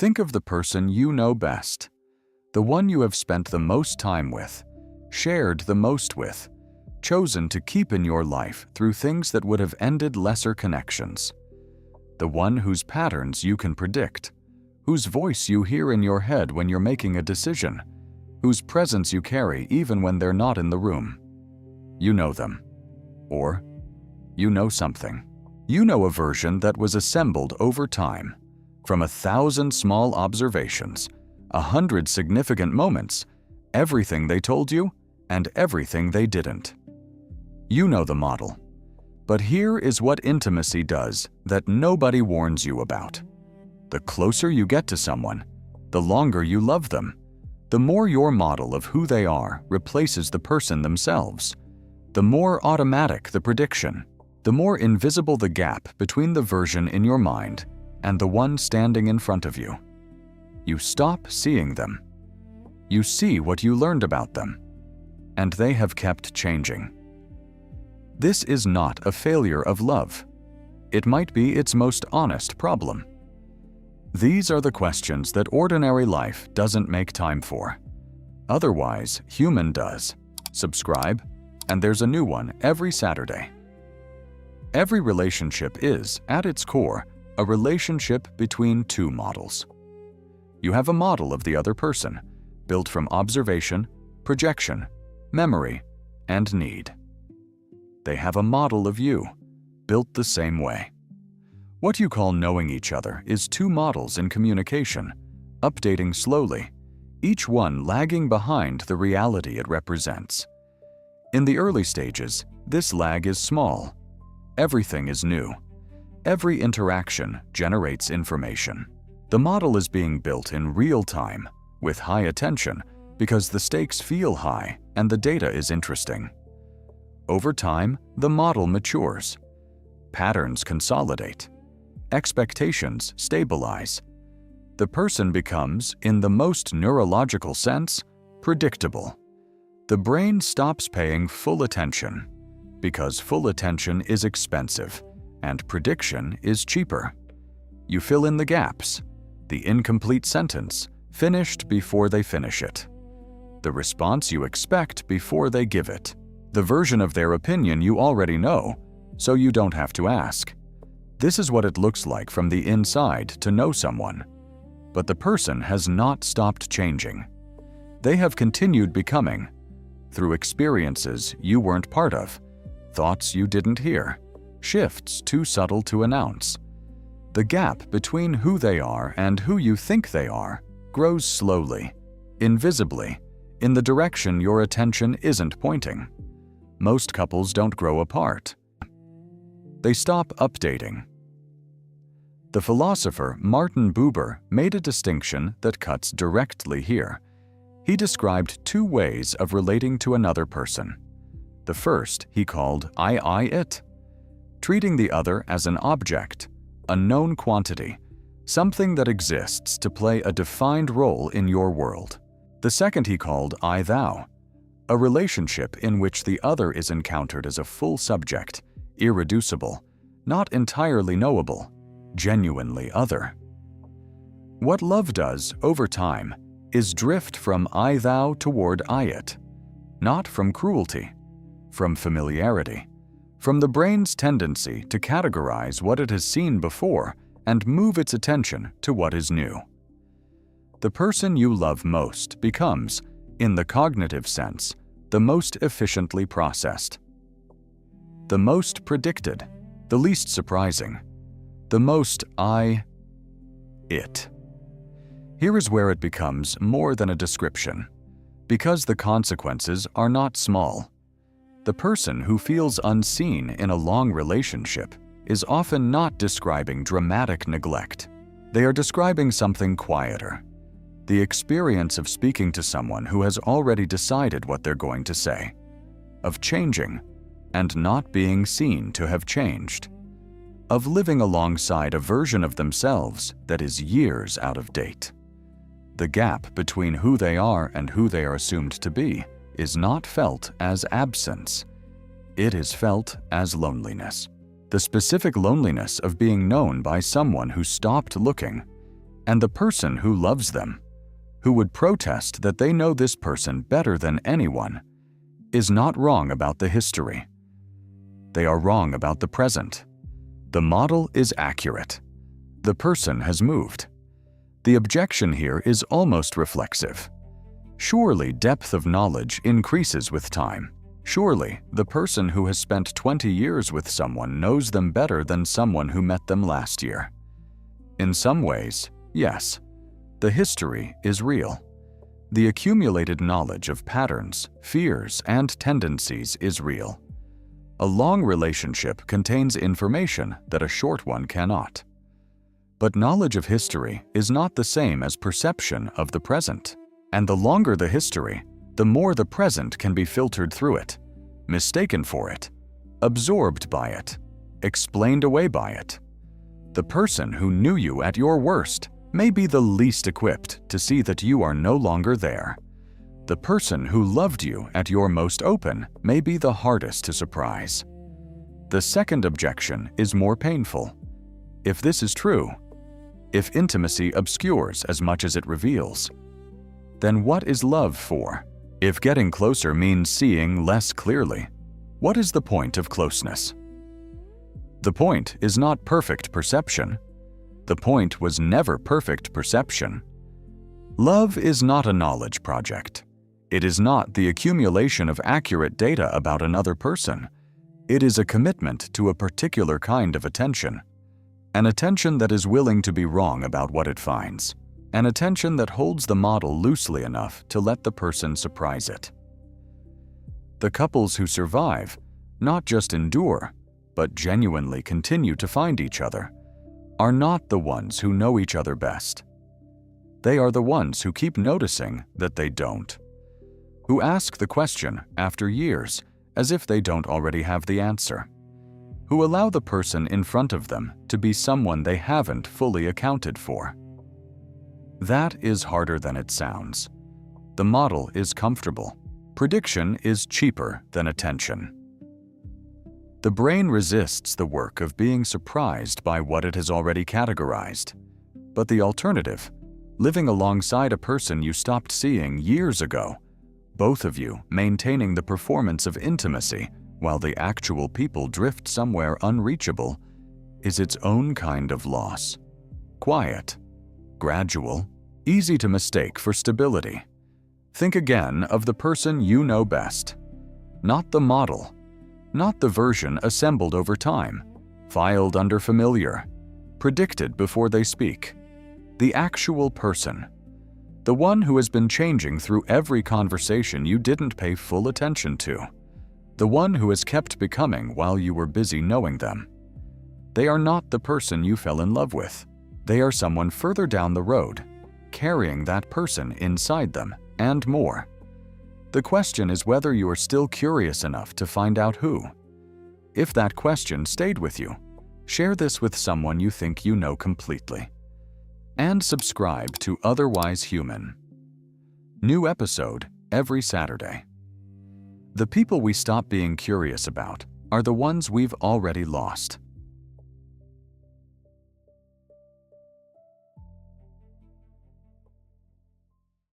Think of the person you know best, the one you have spent the most time with, shared the most with, chosen to keep in your life through things that would have ended lesser connections. The one whose patterns you can predict, whose voice you hear in your head when you're making a decision, whose presence you carry even when they're not in the room. You know them. Or you know something. You know a version that was assembled over time, from 1,000 small observations, 100 significant moments, everything they told you, and everything they didn't. You know the model. But here is what intimacy does that nobody warns you about. The closer you get to someone, the longer you love them, the more your model of who they are replaces the person themselves, the more automatic the prediction, the more invisible the gap between the version in your mind and the one standing in front of you. You stop seeing them. You see what you learned about them, and they have kept changing. This is not a failure of love. It might be its most honest problem. These are the questions that ordinary life doesn't make time for. Otherwise, human does. Subscribe, and there's a new one every Saturday. Every relationship is, at its core, a relationship between two models. You have a model of the other person, built from observation, projection, memory, and need. They have a model of you, built the same way. What you call knowing each other is two models in communication, updating slowly, each one lagging behind the reality it represents. In the early stages, this lag is small. Everything is new. Every interaction generates information. The model is being built in real time, with high attention, because the stakes feel high and the data is interesting. Over time, the model matures. Patterns consolidate. Expectations stabilize. The person becomes, in the most neurological sense, predictable. The brain stops paying full attention, because full attention is expensive and prediction is cheaper. You fill in the gaps, the incomplete sentence, finished before they finish it. The response you expect before they give it. The version of their opinion you already know, so you don't have to ask. This is what it looks like from the inside to know someone. But the person has not stopped changing. They have continued becoming, through experiences you weren't part of, thoughts you didn't hear, shifts too subtle to announce. The gap between who they are and who you think they are grows slowly, invisibly, in the direction your attention isn't pointing. Most couples don't grow apart. They stop updating. The philosopher Martin Buber made a distinction that cuts directly here. He described two ways of relating to another person. The first he called I-it, treating the other as an object, a known quantity, something that exists to play a defined role in your world. The second he called I-thou, a relationship in which the other is encountered as a full subject, irreducible, not entirely knowable, genuinely other. What love does over time is drift from I-thou toward I-it, not from cruelty, from familiarity, from the brain's tendency to categorize what it has seen before and move its attention to what is new. The person you love most becomes, in the cognitive sense, the most efficiently processed, the most predicted, the least surprising, the most I-it. Here is where it becomes more than a description, because the consequences are not small. The person who feels unseen in a long relationship is often not describing dramatic neglect. They are describing something quieter, the experience of speaking to someone who has already decided what they're going to say, of changing and not being seen to have changed, of living alongside a version of themselves that is years out of date. The gap between who they are and who they are assumed to be is not felt as absence. It is felt as loneliness. The specific loneliness of being known by someone who stopped looking, And the person who loves them, who would protest that they know this person better than anyone, is not wrong about the history. They are wrong about the present. The model is accurate. The person has moved. The objection here is almost reflexive. Surely depth of knowledge increases with time. Surely the person who has spent 20 years with someone knows them better than someone who met them last year. In some ways, yes, the history is real. The accumulated knowledge of patterns, fears, and tendencies is real. A long relationship contains information that a short one cannot. But knowledge of history is not the same as perception of the present. And the longer the history, the more the present can be filtered through it, mistaken for it, absorbed by it, explained away by it. The person who knew you at your worst may be the least equipped to see that you are no longer there. The person who loved you at your most open may be the hardest to surprise. The second objection is more painful. If this is true, if intimacy obscures as much as it reveals, then what is love for? If getting closer means seeing less clearly, what is the point of closeness? The point is not perfect perception. The point was never perfect perception. Love is not a knowledge project. It is not the accumulation of accurate data about another person. It is a commitment to a particular kind of attention. An attention that is willing to be wrong about what it finds. An attention that holds the model loosely enough to let the person surprise it. The couples who survive not just endure, but genuinely continue to find each other, are not the ones who know each other best. They are the ones who keep noticing that they don't, who ask the question after years as if they don't already have the answer, who allow the person in front of them to be someone they haven't fully accounted for. That is harder than it sounds. The model is comfortable. Prediction is cheaper than attention. The brain resists the work of being surprised by what it has already categorized. But the alternative, living alongside a person you stopped seeing years ago, both of you maintaining the performance of intimacy while the actual people drift somewhere unreachable, is its own kind of loss. Quiet, gradual, easy to mistake for stability. Think again of the person you know best. Not the model, not the version assembled over time, filed under familiar, predicted before they speak. The actual person. The one who has been changing through every conversation you didn't pay full attention to. The one who has kept becoming while you were busy knowing them. They are not the person you fell in love with. They are someone further down the road, carrying that person inside them, and more. The question is whether you are still curious enough to find out who. If that question stayed with you, share this with someone you think you know completely. And subscribe to Otherwise Human. New episode every Saturday. The people we stop being curious about are the ones we've already lost.